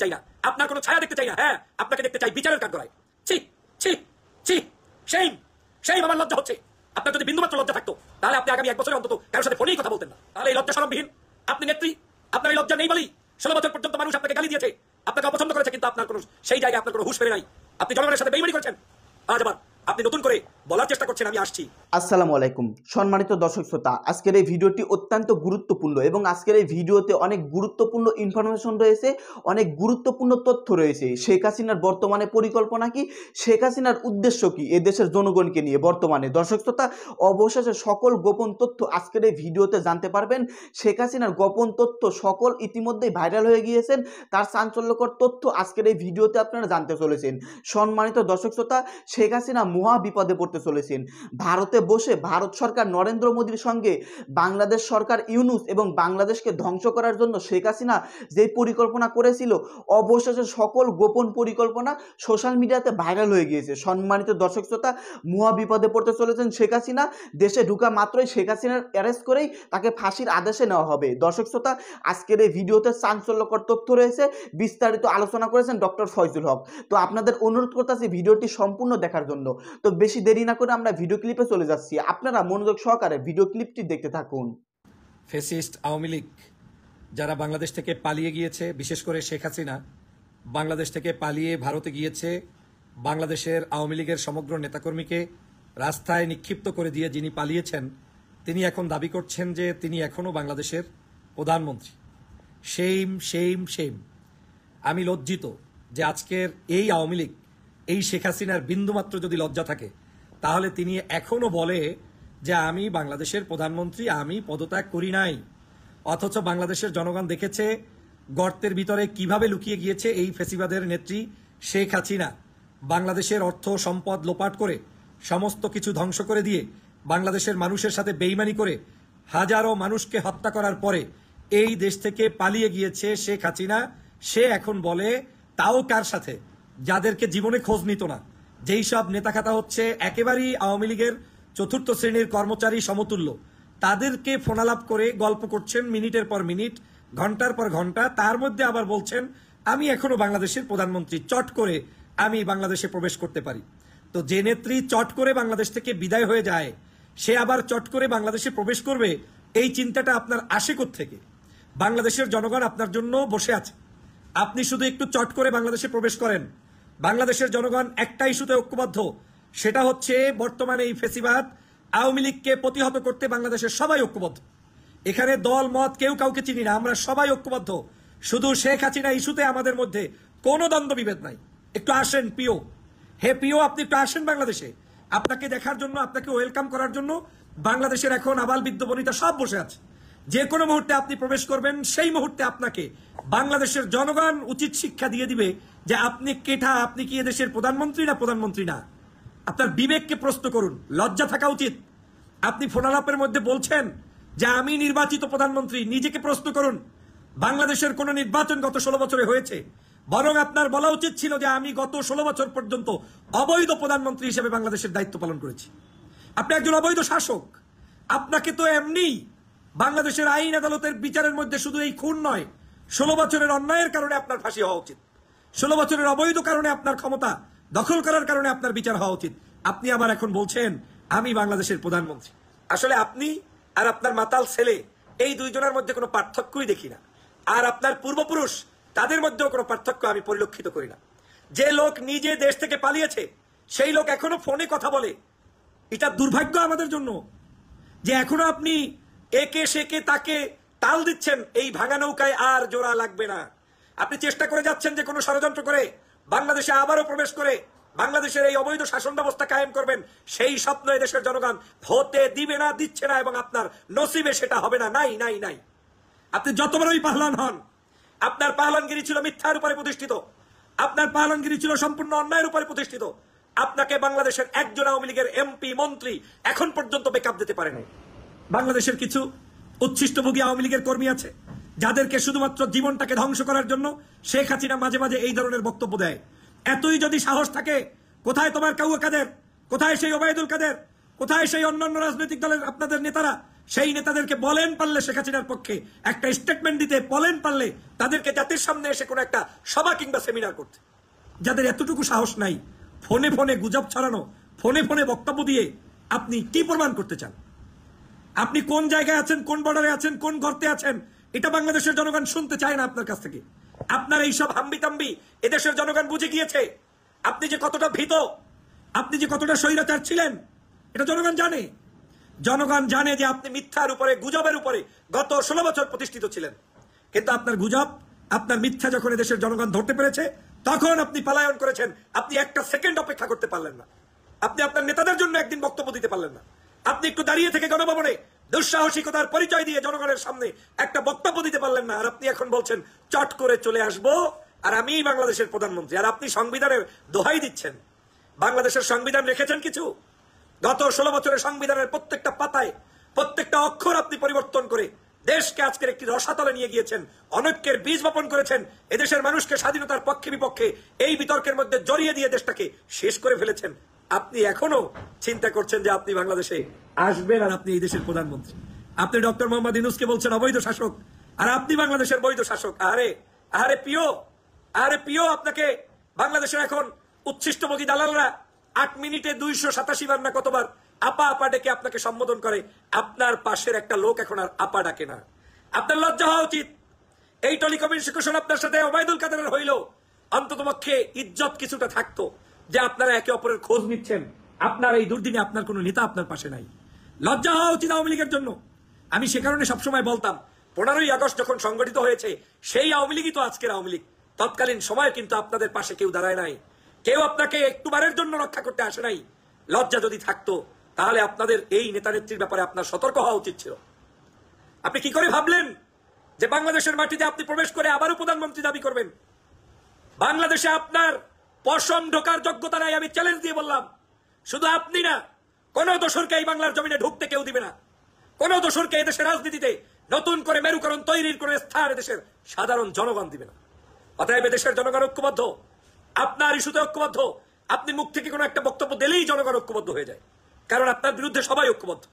চাই না, আপনার কোনো ছায়া দেখতে চাই না। হ্যাঁ, আপনাকে দেখতে চাই বিচারের কাঠগড়ায়। ছি ছি ছি, সেইম সেইম, আমার লজ্জা হচ্ছে। আপনার যদি বিন্দুমাত্র লজ্জা থাকতো তাহলে আপনি আগামী 1 বছরে অন্তত কারোর সাথে ফোনেই কথা বলতেন না। তাহলে এই লজ্জা শরমবিহীন আপনি নেত্রী, আপনার এই লজ্জা নেই বলেই 16 বছর পর্যন্ত মানুষ আপনাকে গালি দিয়েছে, আপনাকে অপছন্দ করেছে, কিন্তু আপনার কোনো সেই জায়গায় আপনার কোনো হুঁশ ফেরে নাই। আপনি জনগণের সাথে বেইমানি করেছেন। আজ আবার আপনি নতুন করে বলার চেষ্টা করছেন আমি আসছি। আসসালামু আলাইকুম সম্মানিত দর্শক শ্রোতা, আজকের এই ভিডিওটি অত্যন্ত গুরুত্বপূর্ণ এবং আজকের এই ভিডিওতে অনেক গুরুত্বপূর্ণ ইনফরমেশন রয়েছে, অনেক গুরুত্বপূর্ণ তথ্য রয়েছে। শেখ হাসিনার বর্তমানে পরিকল্পনা কি, শেখ হাসিনার উদ্দেশ্য কি এদেশের জনগণকে নিয়ে বর্তমানে। দর্শক শ্রোতা, অবশেষে সকল গোপন তথ্য আজকের এই ভিডিওতে জানতে পারবেন। শেখ হাসিনার গোপন তথ্য সকল ইতিমধ্যেই ভাইরাল হয়ে গিয়েছেন, তার চাঞ্চল্যকর তথ্য আজকের এই ভিডিওতে আপনারা জানতে চলেছেন। সম্মানিত দর্শক শ্রোতা, শেখ হাসিনা মহা বিপদে পড়তে চলেছেন। ভারতে বসে ভারত সরকার নরেন্দ্র মোদীর সঙ্গে বাংলাদেশ সরকার ইউনূস এবং বাংলাদেশকে ধ্বংস করার জন্য শেখ হাসিনা যে পরিকল্পনা করেছিল, অবশেষে সকল গোপন পরিকল্পনা সোশ্যাল মিডিয়াতে ভাইরাল হয়ে গিয়েছে। সম্মানিত দর্শক শ্রোতা, মহা বিপদে পড়তে চলেছেন শেখ হাসিনা। দেশে ঢুকা মাত্রই শেখ হাসিনার অ্যারেস্ট করেই তাকে ফাঁসির আদেশে নেওয়া হবে। দর্শক শ্রোতা, আজকের এই ভিডিওতে চাঞ্চল্যকর তথ্য রয়েছে, বিস্তারিত আলোচনা করেছেন ডক্টর ফয়জুল হক। তো আপনাদের অনুরোধ করতেছি ভিডিওটি সম্পূর্ণ দেখার জন্য। তো বেশি দেরি না করে আমরা ভিডিও ক্লিপে চলে যাচ্ছি, আপনারা মনোযোগ সহকারে ভিডিও ক্লিপটি দেখতে থাকুন। ফ্যাসিস্ট আওয়ামী লীগ যারা বাংলাদেশ থেকে পালিয়ে গিয়েছে, বিশেষ করে শেখ হাসিনা বাংলাদেশ থেকে পালিয়ে ভারতে গিয়েছে, বাংলাদেশের আওয়ামী লীগের সমগ্র নেতাকর্মীকে রাস্তায় নিক্ষিপ্ত করে দিয়ে যিনি পালিয়েছেন, তিনি এখন দাবি করছেন যে তিনি এখনও বাংলাদেশের প্রধানমন্ত্রী। Same same same. আমি লজ্জিত যে আজকের এই আওয়ামী লীগ, এই শেখ হাসিনার বিন্দুমাত্র যদি লজ্জা থাকে তাহলে তিনি এখনো বলে যে আমি বাংলাদেশের প্রধানমন্ত্রী, আমি পদত্যাগ করি নাই। অথচ বাংলাদেশের জনগণ দেখেছে গর্তের ভিতরে কিভাবে লুকিয়ে গিয়েছে এই ফ্যাসিবাদের নেত্রী শেখ হাসিনা। বাংলাদেশের অর্থ সম্পদ লোপাট করে, সমস্ত কিছু ধ্বংস করে দিয়ে, বাংলাদেশের মানুষের সাথে বেইমানি করে হাজারো মানুষকে হত্যা করার পরে এই দেশ থেকে পালিয়ে গিয়েছে শেখ হাসিনা। সে এখন বলে, তাও কার সাথে? যাদেরকে জীবনে খোঁজ নিত না, যেই সব নেতা খাতা হচ্ছে একেবারেই আওয়ামী লীগের চতুর্থ শ্রেণীর কর্মচারী সমতুল্য, তাদেরকে ফোনালাপ করে গল্প করছেন মিনিটের পর মিনিট, ঘন্টার পর ঘন্টা। তার মধ্যে আবার বলছেন আমি এখনো বাংলাদেশের প্রধানমন্ত্রী, চট করে আমি বাংলাদেশে প্রবেশ করতে পারি। তো যে নেত্রী চট করে বাংলাদেশ থেকে বিদায় হয়ে যায়, সে আবার চট করে বাংলাদেশে প্রবেশ করবে, এই চিন্তাটা আপনার আসে কোত্থেকে? বাংলাদেশের জনগণ আপনার জন্য বসে আছে, আপনি শুধু একটু চট করে বাংলাদেশে প্রবেশ করেন। বাংলাদেশের জনগণ একটা ইস্যুতে ঐক্যবদ্ধ, সেটা হচ্ছে বর্তমানে এই ফ্যাসিবাদ আওয়ামী লীগকে প্রতিহত করতে বাংলাদেশের সবাই ঐক্যবদ্ধ। এখানে দল মত কেউ কাউকে চিনি না, আমরা সবাই ঐক্যবদ্ধ। শুধু শেখ হাসিনা ইস্যুতে আমাদের মধ্যে কোনো দ্বন্দ্ব বিভেদ নাই। একটু আসেন পিও, হে পিও, আপনি একটু আসেন বাংলাদেশে। আপনাকে দেখার জন্য, আপনাকে ওয়েলকাম করার জন্য বাংলাদেশের এখন আবাল বৃদ্ধ বনিতা সব বসে আছে। যে কোনো মুহূর্তে আপনি প্রবেশ করবেন, সেই মুহূর্তে আপনাকে বাংলাদেশের জনগণ উচিত শিক্ষা দিয়ে দিবে যে আপনি কেঠা, আপনি কি এদেশের প্রধানমন্ত্রী না প্রধানমন্ত্রী না। আপনার বিবেককে প্রশ্ন করুন, লজ্জা থাকা উচিত। আপনি ফোনালাপের মধ্যে বলছেন যে আমি নির্বাচিত প্রধানমন্ত্রী, নিজেকে প্রশ্ন করুন। বাংলাদেশের কোন নির্বাচন গত 16 বছরে হয়েছে? বরং আপনার বলা উচিত ছিল যে আমি গত 16 বছর পর্যন্ত অবৈধ প্রধানমন্ত্রী হিসেবে বাংলাদেশের দায়িত্ব পালন করেছি। আপনি একজন অবৈধ শাসক। আপনাকে তো এমনি বাংলাদেশের আইন আদালতের বিচারের মধ্যে শুধু এই খুন নয়, 16 বছরের অন্যায়ের কারণে আপনার ফাঁসি হওয়া উচিত। 16 বছরের অবৈধ কারণে আপনার ক্ষমতা দখল করার কারণে আপনার বিচার হওয়া উচিত। আপনি আবার এখন বলছেন আমি বাংলাদেশের প্রধানমন্ত্রী। আসলে আপনি আর আপনার মাতাল ছেলে, এই দুইজনের মধ্যে কোনো পার্থক্যই দেখি না। আর আপনার পূর্বপুরুষ, তাদের মধ্যেও কোনো পার্থক্য আমি পরিলক্ষিত করি না। যে লোক নিজে দেশ থেকে পালিয়েছে, সেই লোক এখনো ফোনে কথা বলে। এটা দুর্ভাগ্য আমাদের জন্য যে এখনো আপনি একে সেকে তাকে তাল দিচ্ছেন। এই ভাঙা নৌকায় আর জোড়া লাগবে না। আপনি চেষ্টা করে যাচ্ছেন যে কোনো ষড়যন্ত্র করে বাংলাদেশে আবারও প্রবেশ করে বাংলাদেশের এই অবৈধ শাসন ব্যবস্থা কায়েম করবেন। সেই স্বপ্ন এদেশের জনগণ হতে দিবে না, দিচ্ছে না, এবং আপনার নসিবে সেটা হবে না। নাই নাই নাই। আপনি যত বড়ই পাহলান হন, আপনার পাহলানগিরি ছিল মিথ্যার উপরে প্রতিষ্ঠিত, আপনার পাহলানগিরি ছিল সম্পূর্ণ অন্যায়ের উপরে প্রতিষ্ঠিত। আপনাকে বাংলাদেশের একজন আওয়ামী লীগের এমপি মন্ত্রী এখন পর্যন্ত ব্যাকআপ দিতে পারেনি। বাংলাদেশের কিছু উচ্ছিষ্টভোগী আওয়ামী লীগের কর্মী আছে, যাদেরকে শুধুমাত্র জীবনটাকে ধ্বংস করার জন্য শেখ হাসিনা মাঝে মাঝে এই ধরনের বক্তব্য দেয়। এতই যদি সাহস থাকে, কোথায় তোমার কাউয়া কাদের, কোথায় সেই ওবায়দুল কাদের, কোথায় সেই অন্যান্য রাজনৈতিক দলের আপনাদের নেতারা, সেই নেতাদেরকে বলেন পারলে শেখ হাসিনার পক্ষে একটা স্টেটমেন্ট দিতে, বলেন পারলে তাদেরকে জাতির সামনে এসে কোনো একটা সভা কিংবা সেমিনার করতে। যাদের এতটুকু সাহস নাই, ফোনে ফোনে গুজব ছড়ানো, ফোনে ফোনে বক্তব্য দিয়ে আপনি কি প্রমাণ করতে চান? আপনি কোন জায়গায় আছেন, কোন বর্ডারে আছেন, কোন গর্তে আছেন, এটা বাংলাদেশের জনগণ শুনতে চায় না আপনার কাছ থেকে। আপনার এইসব হাম্বিতাম্বি এদেশের জনগণ বুঝে গিয়েছে। আপনি যে কতটা ভীত, আপনি যে কতটা স্বৈরাচার ছিলেন, এটা জনগণ জানে। জনগণ জানে যে আপনি মিথ্যার উপরে, গুজবের উপরে গত 16 বছর প্রতিষ্ঠিত ছিলেন। কিন্তু আপনার গুজব, আপনার মিথ্যা যখন এদেশের জনগণ ধরতে পেরেছে, তখন আপনি পলায়ন করেছেন। আপনি একটা সেকেন্ড অপেক্ষা করতে পারলেন না। আপনি আপনার নেতাদের জন্য একদিন বক্তব্য দিতে পারলেন না। আপনি একটু দাঁড়িয়ে থেকে গণভবনে দুঃসাহসিকতার পরিচয় দিয়ে জনগণের সামনে একটা বক্তব্য দিতে পারলেন না। আর আপনি এখন বলছেন চট করে চলে আসবো আর আমি বাংলাদেশের প্রধানমন্ত্রী। আর আপনি সংবিধানের দোহাই দিচ্ছেন। বাংলাদেশের সংবিধান রেখেছেন কিছু? গত 16 বছরের সংবিধানের প্রত্যেকটা পাতায়, প্রত্যেকটা অক্ষর আপনি পরিবর্তন করে দেশকে আজকের একটি রসাতলে নিয়ে গিয়েছেন। অনৈক্যের বীজ বপন করেছেন। এদেশের মানুষকে স্বাধীনতার পক্ষে বিপক্ষে এই বিতর্কের মধ্যে জড়িয়ে দিয়ে দেশটাকে শেষ করে ফেলেছেন। আপনি এখনো চিন্তা করছেন যে আপনি বাংলাদেশে আসবেন আর আপনি এই দেশের প্রধানমন্ত্রী। আপনি ডক্টর মোহাম্মদ ইউনূসকে বলছেন অবৈধ শাসক, আর আপনি বাংলাদেশের বৈধ শাসক। আরে আরে প্রিয়, আরে প্রিয়, আপনাকে বাংলাদেশের এখন উচ্ছিষ্টভোগী দালালরা 8 মিনিটে 287 বার না কতবার আপা আপা ডেকে আপনাকে সম্বোধন করে। আপনার পাশের একটা লোক এখন আর আপা ডাকে না। আপনার লজ্জা হওয়া উচিত। এই টেলিকমিউনিকেশন আপনার সাথে ওবায়দুল কাদেরের হইল, অন্ততপক্ষে ইজ্জত কিছুটা থাকতো যে আপনারা একে অপরের খোঁজ নিচ্ছেন। আপনার এই দুর্দিনে আপনার কোনো নেতা আপনার পাশে নাই। লজ্জা হওয়া উচিত আওয়ামী লীগের জন্য। আমি সে কারণে সবসময় বলতাম, 15ই আগস্ট যখন সংগঠিত হয়েছে সেই আওয়ামী লীগই তো আজকের আওয়ামী লীগ। তৎকালীন সময় কিন্তু আপনাদের পাশে কেউ দাঁড়ায় নাই, কেউ আপনাকে একটুবারের জন্য রক্ষা করতে আসে নাই। লজ্জা যদি থাকতো তাহলে আপনাদের এই নেতা নেত্রীর ব্যাপারে আপনার সতর্ক হওয়া উচিত ছিল। আপনি কি করে ভাবলেন যে বাংলাদেশের মাটিতে আপনি প্রবেশ করে আবারও প্রধানমন্ত্রী দাবি করবেন? বাংলাদেশে আপনার পশম ঢোকার যোগ্যতা নাই, আমি চ্যালেঞ্জ দিয়ে বললাম। শুধু আপনি না, কোন দোসরকে এই বাংলার জমিনে ঢুকতে কেউ দিবে না। কোন দোসরকে এদেশের রাজনীতিতে নতুন করে মেরুকরণ তৈরির করে স্থান এদেশের সাধারণ জনগণ দিবে না। অতএব দেশের জনগণ ঐক্যবদ্ধ, আপনার ইস্যুতে ঐক্যবদ্ধ। আপনি মুখ থেকে কোনো একটা বক্তব্য দিলেই জনগণ ঐক্যবদ্ধ হয়ে যায়, কারণ আপনার বিরুদ্ধে সবাই ঐক্যবদ্ধ।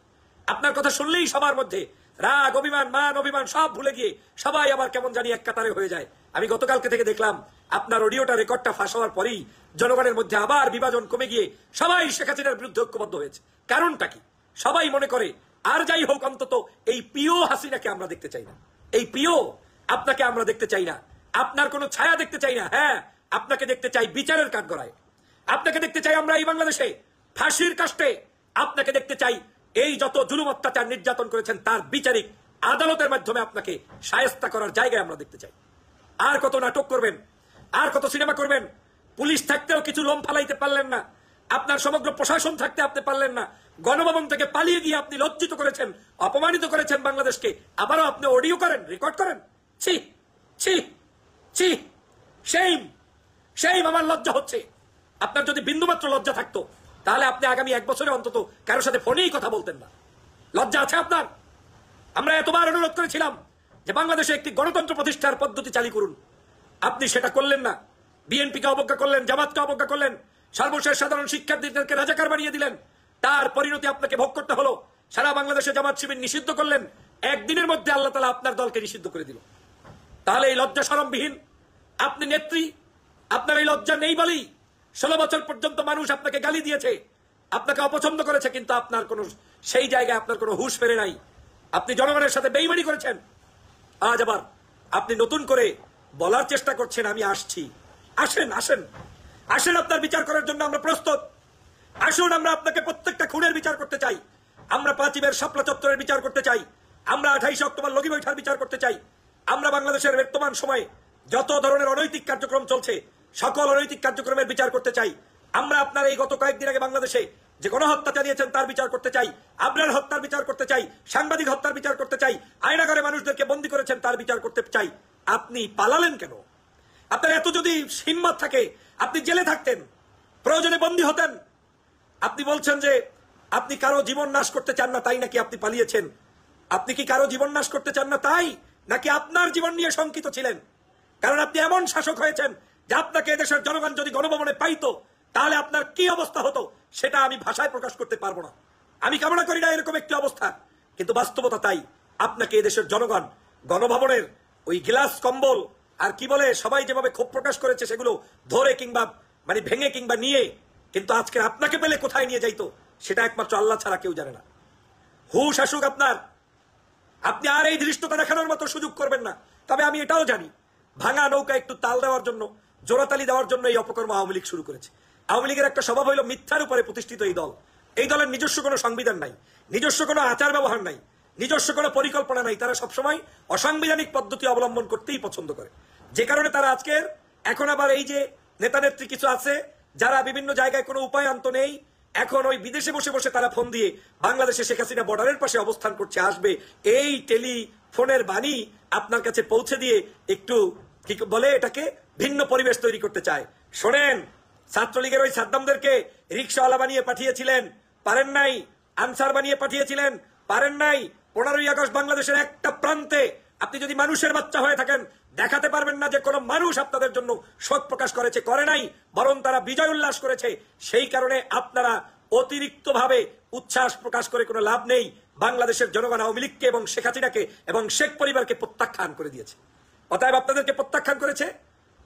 আপনার কথা শুনলেই সবার মধ্যে রাগ, অভিমান, মান অভিমান সব ভুলে গিয়ে সবাই আবার কেমন জানি এক কাতারে হয়ে যায়। আমি গতকালকে থেকে দেখলাম আপনার অডিওটা, রেকর্ডটা ফাঁস হওয়ার পরেই জনগণের মধ্যে আবার বিভাজন কমে গিয়ে সবাই শেখ হাসিনার বিরুদ্ধে ঐক্যবদ্ধ হয়েছে। কারণটা কি? সবাই মনে করে আর যাই হোক, অন্তত এই পিও হাসিনাকে আমরা দেখতে চাই না, এই পিও আপনাকে আমরা দেখতে চাই না, আপনার কোনো ছায়া দেখতে চাই না। হ্যাঁ, আপনাকে দেখতে চাই বিচারের কাঠগড়ায়, আপনাকে দেখতে চাই আমরা এই বাংলাদেশে ফাঁসির কাস্টে, আপনাকে দেখতে চাই এই যত জুলুম অত্যাচার নির্যাতন করেছেন তার বিচারিক আদালতের মাধ্যমে আপনাকে শায়েস্তা করার জায়গায় আমরা দেখতে চাই। আর কত নাটক করবেন, আর কত সিনেমা করবেন? পুলিশ থাকতেও কিছু লোম ফালাইতে পারলেন না, আপনার সমগ্র প্রশাসন থাকতে আপনি পারলেন না। গণভবন থেকে পালিয়ে গিয়ে আপনি লজ্জিত করেছেন, অপমানিত করেছেন বাংলাদেশকে। আবারও আপনি অডিও করেন, রেকর্ড করেন। ছি ছি ছি, সেইম সেইম। আমার লজ্জা হচ্ছে। আপনার যদি বিন্দুমাত্র লজ্জা থাকতো তাহলে আপনি আগামী 1 বছরে অন্তত কারোর সাথে ফোনেই কথা বলতেন না। লজ্জা আছে আপনার? আমরা এতবার অনুরোধ করেছিলাম যে বাংলাদেশে একটি গণতন্ত্র প্রতিষ্ঠার পদ্ধতি চালু করুন, আপনি সেটা করলেন না। বিএনপিকে অবজ্ঞা করলেন, জামাতকে অবজ্ঞা করলেন, সর্বশেষ সাধারণ শিক্ষার্থীদেরকে রাজাকার বানিয়ে দিলেন। তার পরিণতি আপনাকে ভোগ করতে হলো। সারা বাংলাদেশে জামাত শিবির নিষিদ্ধ করলেন, একদিনের মধ্যে আল্লাহ তাআলা আপনার দলকে নিষিদ্ধ করে দিল। তাহলে এই লজ্জা শরমবিহীন আপনি নেত্রী, আপনার এই লজ্জা নেই বলেই 16 বছর পর্যন্ত মানুষ আপনাকে গালি দিয়েছে, আপনাকে অপছন্দ করেছে, কিন্তু আপনার কোনো সেই জায়গায় আপনার কোনো হুঁশ ফেরে নাই। আপনি জনগণের সাথে বেইমানি করেছেন। আজ আবার আপনি নতুন করে বলার চেষ্টা করছেন আমি আসছি। আসেন আসেন আসেন, আপনার বিচার করার জন্য আমরা প্রস্তুত। আসুন, আমরা আপনাকে প্রত্যেকটা খুনের বিচার করতে চাই। আমরা 5 শাপলা চত্বরের বিচার করতে চাই। আমরা 28 অক্টোবর লগি বৈঠার বিচার করতে চাই। আমরা বাংলাদেশের বর্তমান সময়ে যত ধরনের অনৈতিক কার্যক্রম চলছে সকল অনৈতিক কার্যক্রমের বিচার করতে চাই। আমরা আপনার এই গত কয়েকদিন আগে বাংলাদেশে যে গণহত্যা চালিয়েছেন তার বিচার করতে চাই, আবরার হত্যার বিচার করতে চাই, সাংবাদিক হত্যার বিচার করতে চাই, আয়নাঘরে মানুষদেরকে বন্দী করেছেন তার বিচার করতে চাই। আপনি পালালেন কেন? আপনার এত যদি হিম্মত থাকে আপনি জেলে থাকতেন, প্রয়োজনে বন্দী হতেন। আপনি বলছেন যে আপনি কারো জীবন নাশ করতে চান না, তাই নাকি আপনি পালিয়েছেন? আপনি কি কারো জীবন নাশ করতে চান না তাই, নাকি আপনার জীবন নিয়ে শঙ্কিত ছিলেন? কারণ আপনি এমন শাসক হয়েছেন যে আপনাকে এদেশের জনগণ যদি গণভবনে পাইতো তাহলে আপনার কি অবস্থা হতো সেটা আমি ভাষায় প্রকাশ করতে পারবো না। আমি কামনা করি না এরকম একটি অবস্থা। কিন্তু বাস্তবতা তাই। আপনাকে এদেশের জনগণ গণভবনের ওই গ্লাস কম্বল আর কি বলে সবাই যেভাবে ক্ষোভ প্রকাশ করেছে সেগুলো ধরে কিংবা মানে ভেঙে কিংবা নিয়ে, কিন্তু আজকে আপনাকে পেলে কোথায় নিয়ে যাইতো সেটা একমাত্র আল্লাহ ছাড়া কেউ জানে না। হুশ আসুক আপনার, আপনি আর এই ধৃষ্টতা দেখানোর মতো সুযোগ করবেন না। তবে আমি এটাও জানি, ভাঙা নৌকা একটু তাল দেওয়ার জন্য, জোড়াতালি দেওয়ার জন্য এই অপকর্ম আওয়ামী লীগ শুরু করেছে। আওয়ামী লীগের একটা স্বভাব হইল মিথ্যার উপরে প্রতিষ্ঠিত এই দল। এই দলের নিজস্ব কোনো সংবিধান নাই, নিজস্ব কোনো আচার ব্যবহার নাই, নিজস্ব কোনো পরিকল্পনা নাই। তারা সবসময় অসাংবিধানিক পদ্ধতি অবলম্বন করতেই পছন্দ করে, যে কারণে তারা আজকের এখন আবার এই যে নেতা নেত্রী কিছু আছে যারা বিভিন্ন জায়গায় কোনো উপায় অন্ত নেই, এখন ওই বিদেশে বসে বসে তারা ফোন দিয়ে বাংলাদেশে শেখ হাসিনা বর্ডারের পাশে অবস্থান করছে, আসবে, এই টেলিফোনের বাণী আপনার কাছে পৌঁছে দিয়ে একটু কি বলে এটাকে ভিন্ন পরিবেশ তৈরি করতে চায়। শোনেন, ছাত্রলীগের ওই সাদ্দামদেরকে রিক্সাওয়ালা বানিয়ে পাঠিয়েছিলেন, পারেন নাই। আনসার বানিয়ে পাঠিয়েছিলেন, পারেন নাই। 15ই আগস্ট বাংলাদেশের একটা প্রান্তে আপনি যদি মানুষের বাচ্চা হয়ে থাকেন দেখাতে পারবেন না যে কোনো মানুষ আপনাদের জন্য শোক প্রকাশ করেছে, করে নাই, বরং তারা বিজয় উল্লাস করেছে। সেই কারণে আপনারা অতিরিক্ত ভাবে উচ্ছ্বাস প্রকাশ করে কোনো লাভ নেই। বাংলাদেশের জনগণ আওয়ামী লীগকে এবং শেখ হাসিনাকে এবং শেখ পরিবারকে প্রত্যাখ্যান করে দিয়েছে। অতএব আপনাদেরকে প্রত্যাখ্যান করেছে,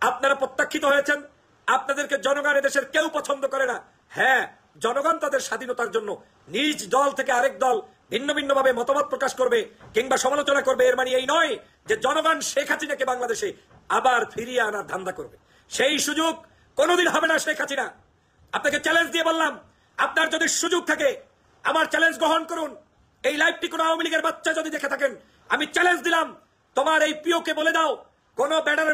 আপনারা প্রত্যাখ্যিত হয়েছেন। আপনাদেরকে জনগণ এদেশের কেউ পছন্দ করে না। হ্যাঁ, জনগণ তাদের স্বাধীনতার জন্য নিজ দল থেকে আরেক দল ভিন্ন ভিন্ন ভাবে মতামত প্রকাশ করবে কিংবা সমালোচনা করবে, এর মানে এই নয় যে জনগণ শেখ হাসিনাকে বাংলাদেশে আবার ফিরিয়ে আনার ধান্দা করবে। সেই সুযোগ কোনোদিন হবে না শেখ হাসিনা। আপনাকে চ্যালেঞ্জ দিয়ে বললাম, আপনার যদি সুযোগ থাকে আমার চ্যালেঞ্জ গ্রহণ করুন। এই লাইভটি কোনো আওয়ামী লীগের বাচ্চা যদি দেখে থাকেন, আমি চ্যালেঞ্জ দিলাম, তোমার এই প্রিয়কে বলে দাও কোন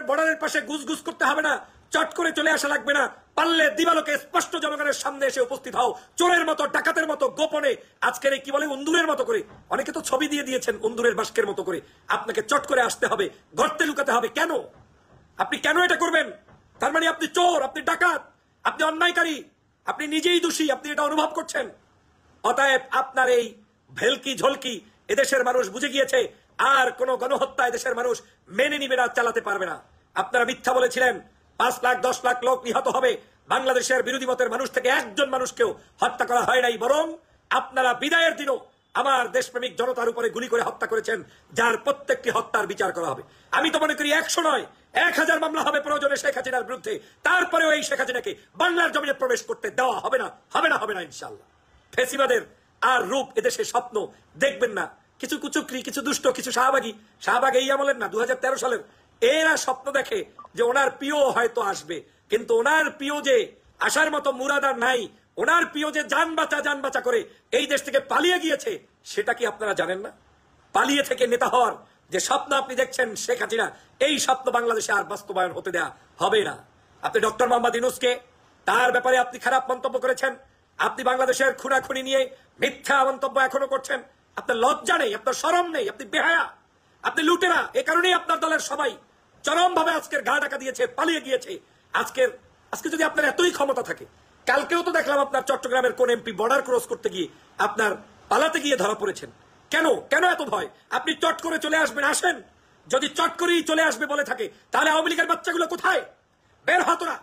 বর্ডারের পাশে গুজগুজ করতে হবে না, চট করে চলে আসা লাগবে না। পারলে দিবালোকে স্পষ্ট জনগণের সামনে এসে উপস্থিত হও, চোরের মতো, ডাকাতের মতো, গোপনে। আজকের এই কি বলে উন্দুরের মতো করে, অনেকে তো ছবি দিয়ে দিয়েছেন উন্দুরের বাস্কের মতো করে। আপনাকে চট করে আসতে হবে, গর্তে লুকাতে হবে। কেন? আপনি কেন এটা করবেন? তার মানে আপনি চোর, আপনি ডাকাত, আপনি অন্যায়কারী, আপনি নিজেই দোষী, আপনি এটা অনুভব করছেন। অতএব আপনার এই ভেলকি ঝলকি এদেশের মানুষ বুঝে গিয়েছে, আর কোন গণহত্যা এদেশের মানুষ মেনে নিবে না, চালাতে পারবে না। আপনারা মিথ্যা বলেছিলেন 5 লাখ 10 লাখ লোক নিহত হবে। বাংলাদেশের বিরোধী মতের মানুষ থেকে একজন মানুষকেও হত্যা করা হয় নাই, বরং আপনারা বিদায়ের দিনও আমার দেশপ্রেমিক জনতার উপরে গুলি করে হত্যা করেছেন, যার প্রত্যেকটি হত্যার বিচার করা হবে। আমি তো মনে করি 100 নয় 1000 মামলা হবে প্রয়োজনে শেখ হাসিনার বিরুদ্ধে। তারপরেও এই শেখ হাসিনাকে বাংলার জমিনে প্রবেশ করতে দেওয়া হবে না, হবে না, হবে না ইনশাআল্লাহ। ফেসিবাদের আর রূপ এদেশে স্বপ্ন দেখবেন না। কিছু কুচুকরি, কিছু দুষ্ট, কিছু শাহবাগ এই আমলের না, 2013 সালের, এরা স্বপ্ন দেখে যে ওনার প্রিয় হয়তো আসবে, কিন্তু ওনার প্রিয় যে আসার মতো মুরাদার নাই, ওনার প্রিয় যে জান বাঁচা করে এই দেশ থেকে পালিয়ে গিয়েছে, সেটা কি আপনারা জানেন না? পালিয়ে থেকে নেতা হওয়ার যে স্বপ্ন আপনি দেখছেন শেখ হাসিনা, এই স্বপ্ন বাংলাদেশে আর বাস্তবায়ন হতে দেয়া হবে না। আপনি ডক্টর মোহাম্মদ ইউনূসকে, তার ব্যাপারে আপনি খারাপ মন্তব্য করেছেন, আপনি বাংলাদেশের খুনাখুনি নিয়ে মিথ্যা মন্তব্য এখনো করছেন। আপনার লজ্জা নেই, আপনার শরম নেই, আপনি বেহায়া, আপনি লুটেরা। এ কারণেই আপনার দলের সবাই চরম ভাবে আজকের গা ঢাকা দিয়েছে, পালিয়ে গিয়েছে। আজকে যদি আপনার এতই ক্ষমতা থাকে, কালকেও তো দেখলাম আপনার চট্টগ্রামের কোন এমপি বর্ডার ক্রস করতে গিয়ে আপনার পালাতে গিয়ে ধরা পড়েছেন। কেন এত ভয়? আপনি চট করে চলে আসবেন, আসেন। যদি চট করেই চলে আসবে বলে থাকে, তাহলে আওয়ামী লীগের বাচ্চাগুলো কোথায়? বের হ তোরা,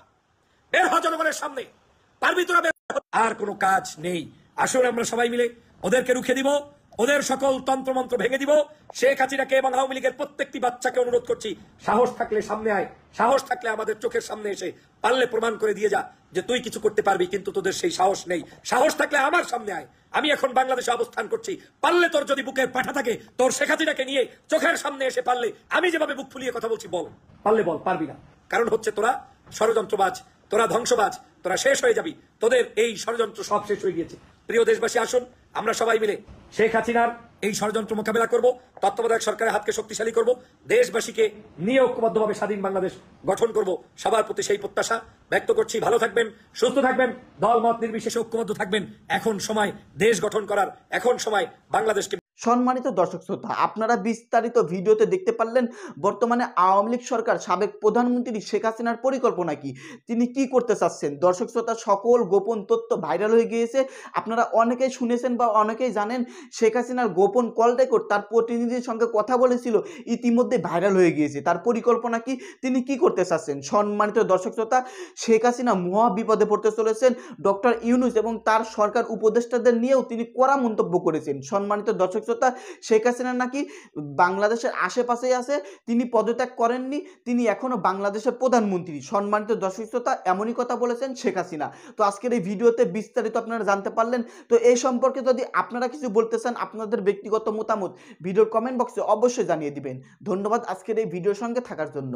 বের হ জনগণের সামনে, পারবি তোরা? আর কোনো কাজ নেই। আসুন আমরা সবাই মিলে ওদেরকে রুখে দিব, ওদের সকল তন্ত্রমন্ত্র ভেঙে দিব। শেখ হাসিনাকে এবং আওয়ামী লীগের প্রত্যেকটি বাচ্চাকে অনুরোধ করছি, সাহস থাকলে সামনে আয়, সাহস থাকলে আমাদের চোখের সামনে এসে পারলে প্রমাণ করে দিয়ে যা যে তুই কিছু করতে পারবি, কিন্তু তোদের সেই সাহস নেই। সাহস থাকলে আমার সামনে আয়, আমি এখন বাংলাদেশে অবস্থান করছি, পারলে তোর যদি বুকের পাঠা থাকে, তোর শেখ হাসিনাকে নিয়ে চোখের সামনে এসে পারলে আমি যেভাবে বুক ফুলিয়ে কথা বলছি বল, পারলে বল। পারবি না, কারণ হচ্ছে তোরা ষড়যন্ত্রবাজ, তোরা ধ্বংসবাজ, তোরা শেষ হয়ে যাবি, তোদের এই ষড়যন্ত্র সব শেষ হয়ে গিয়েছে। প্রিয় দেশবাসী, আসুন আমরা সবাই মিলে শেখ হাসিনার এই ষড়যন্ত্র মোকাবেলা করব, তত্ত্বাবধায়ক সরকারের হাতকে শক্তিশালী করব, দেশবাসীকে নিয়ে ঐক্যবদ্ধভাবে স্বাধীন বাংলাদেশ গঠন করব। সবার প্রতি সেই প্রত্যাশা ব্যক্ত করছি। ভালো থাকবেন, সুস্থ থাকবেন, দল মত নির্বিশেষে ঐক্যবদ্ধ থাকবেন। এখন সময় দেশ গঠন করার, এখন সময় বাংলাদেশকে। সম্মানিত দর্শক শ্রোতা, আপনারা বিস্তারিত ভিডিওতে দেখতে পারলেন বর্তমানে আওয়ামী লীগ সরকার সাবেক প্রধানমন্ত্রী শেখ হাসিনার পরিকল্পনা কি, তিনি কি করতে চাচ্ছেন। দর্শক শ্রোতা, সকল গোপন তথ্য ভাইরাল হয়ে গিয়েছে। আপনারা অনেকেই শুনেছেন বা অনেকেই জানেন, শেখ হাসিনার গোপন কল রেকর্ড তার প্রতিনিধির সঙ্গে কথা বলেছিল, ইতিমধ্যে ভাইরাল হয়ে গিয়েছে। তার পরিকল্পনা কি, তিনি কি করতে চাচ্ছেন। সম্মানিত দর্শক শ্রোতা, শেখ হাসিনা মহা বিপদে পড়তে চলেছেন। ডক্টর ইউনূস এবং তার সরকার উপদেষ্টাদের নিয়েও তিনি কড়া মন্তব্য করেছেন। সম্মানিত দর্শক শ্রোতা, শেখ হাসিনা নাকি বাংলাদেশের আশেপাশেই আছে, তিনি পদত্যাগ করেননি, তিনি এখনো বাংলাদেশের প্রধানমন্ত্রী। সম্মানিত দর্শক শ্রোতা, এমনই কথা বলেছেন শেখ হাসিনা। তো আজকের এই ভিডিওতে বিস্তারিত আপনারা জানতে পারলেন। তো এই সম্পর্কে যদি আপনারা কিছু বলতে চান, আপনাদের ব্যক্তিগত মতামত ভিডিওর কমেন্ট বক্সে অবশ্যই জানিয়ে দিবেন। ধন্যবাদ আজকের এই ভিডিওর সঙ্গে থাকার জন্য।